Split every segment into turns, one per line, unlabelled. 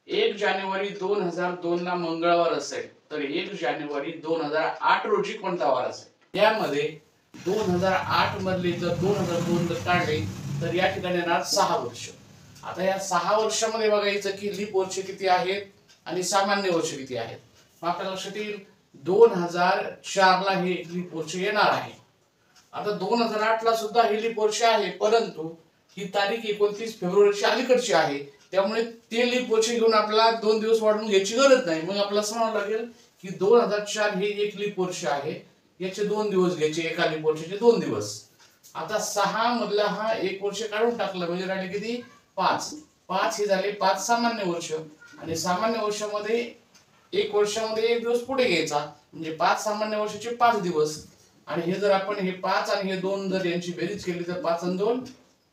1 जानेवारी 2002 ला मंगळवार असेल तर 1 जानेवारी 2008 रोजी कोणता वार असेल? यामध्ये 2008 मधले जर 2002 जर काढले तर या ठिकाणी येणार 6 वर्ष. आता या 6 वर्षामध्ये बघायचं की लीप वर्ष किती आहेत आणि सामान्य वर्ष किती आहेत. मग आपल्याला लक्षात येईल 2004 ला हे लीप वर्ष येणार आहे. आता 2008 ला सुद्धा हे लीप वर्ष आहे, परंतु ही तारीख 29 फेब्रुवारीची अलीकडची आहे, त्यामुळे ते लीप वर्ष घेऊन आपल्याला 2 दिवस वाढवून घ्यायची गरज नाही. मग आपल्याला समजावं लागेल की 2004 हे एक लीप वर्ष आहे, याचे 2 दिवस घ्यायचे, एका लीप वर्षाचे 2 दिवस. आता 6 मधला हा एक वर्ष काढून टाकलं म्हणजे राहिले किती? 5. 5 हे झाले 5 सामान्य वर्ष आणि सामान्य वर्षामध्ये एक वर्षामध्ये एक दिवस पुढे घ्यायचा म्हणजे 5 सामान्य वर्षाचे 5 दिवस. आणि हे जर आपण हे 5 आणि हे 2 जर यांची बेरीज केली तर 5 आणि 2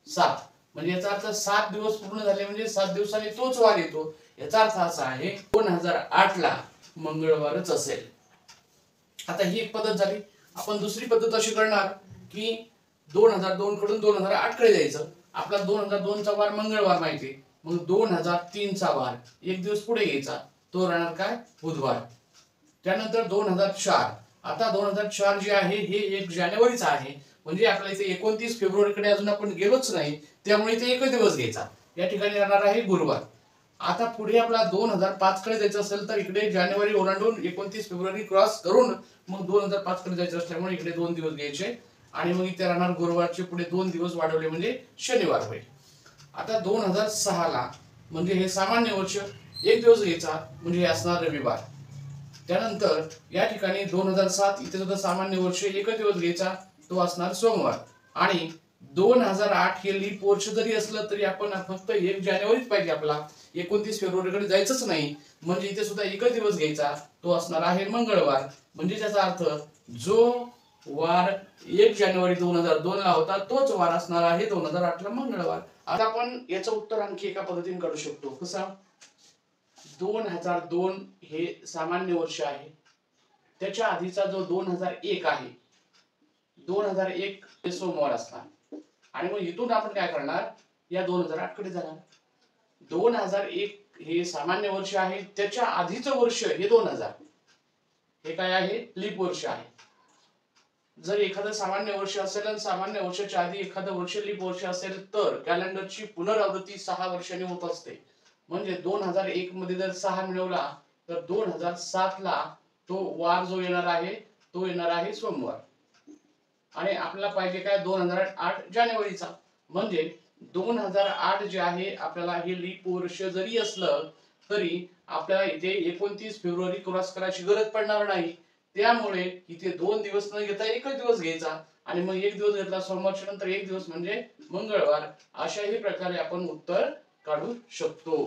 7, म्हणजे याचा अर्थ 7 दिवस पूर्ण झाले म्हणजे 7 दिवसांनी तोच वार येतो. याचा अर्थ असा आहे 2008 ला मंगळवारच असेल. आता ही एक पद्धत झाली. आपण दुसरी पद्धत अशी करणार की 2002 कडून 2008 कडे जायचं. आपला 2002 चा वार मंगळवार माहिती, मग 2003 चा वार एक दिवस पुढे घ्यायचा, तो राहणार काय? बुधवार. त्यानंतर 2004. आता 2004 जे आहे हे 1 जानेवारीचा आहे, म्हणजे आपल्या इथे 29 फेब्रुवारी कडे अजून आपण गेलोच नाही, त्यामुळे इथे एकच दिवस घ्यायचा. या ठिकाणी राहणार आहे गुरुवार. आता पुढे आपला 2005 कडे जायचं असेल तर इकडे जानेवारी ओलांडून 29 फेब्रुवारी क्रॉस करून मग 2005 कडे जायचं असल्यामुळे इकडे 2 दिवस घ्यायचे आणि मग इथे राहणार गुरुवारचे पुढे 2 दिवस वाढवले म्हणजे शनिवार होईल. आता 2006 ला म्हणजे हे सामान्य वर्ष एक दिवस घ्यायचा म्हणजे हे असणार रविवार. त्यानंतर या ठिकाणी 2007 इथे सुद्धा सामान्य वर्ष एकच दिवस घ्यायचा, तो असणार सोमवार. आणि 2008 हे लीप वर्ष जरी असलं तरी आपण फक्त 1 जानेवारीच पाहिजे, आपला 29 फेब्रुवारी कडे जायचंच नाही, म्हणजे इथे सुद्धा एकच दिवस घ्यायचा, तो असणार आहे मंगळवार. म्हणजे त्याचा अर्थ जो वार 1 जानेवारी 2002 ला होता तोच वार असणार आहे 2008 ला मंगळवार. आता आपण याचं उत्तर आणखी एका पद्धतीने काढू शकतो. कसं? 2002 हे सामान्य वर्ष आहे, त्याच्या आधीचा जो 2001 आहे, 2001 हे सोमवार असणार आणि मग इथून आपण काय करणार? या 2008 कडे जाणार. 2001 हे सामान्य वर्ष आहे, त्याच्या आधीचं वर्ष हे 2000 हे काय आहे? लीप वर्ष आहे. जर एखादं सामान्य वर्ष असेल आणि सामान्य वर्षाच्या आधी एखादं वर्ष लीप वर्ष असेल तर कॅलेंडरची पुनरावृत्ती 6 वर्षांनी होत असते. म्हणजे 2001 मध्ये जर 6 मिळवला तर 2007 ला तो वार जो येणार आहे तो येणार आहे सोमवार. आणि आपल्याला पाहिजे काय? 2008 जानेवारीचा. म्हणजे 2008 जे आहे आपल्याला हे लीप वर्ष जरी असलं तरी आपल्याला इथे 29 फेब्रुवारी क्रॉस करायची गरज पडणार नाही. त्यामुळे इथे 2 दिवस न घेता एकच दिवस घ्यायचा आणि मग एक दिवस घेतला सोमवारच्या नंतर एक दिवस म्हणजे मंगळवार. अशाही प्रकारे आपण उत्तर काढू शकतो.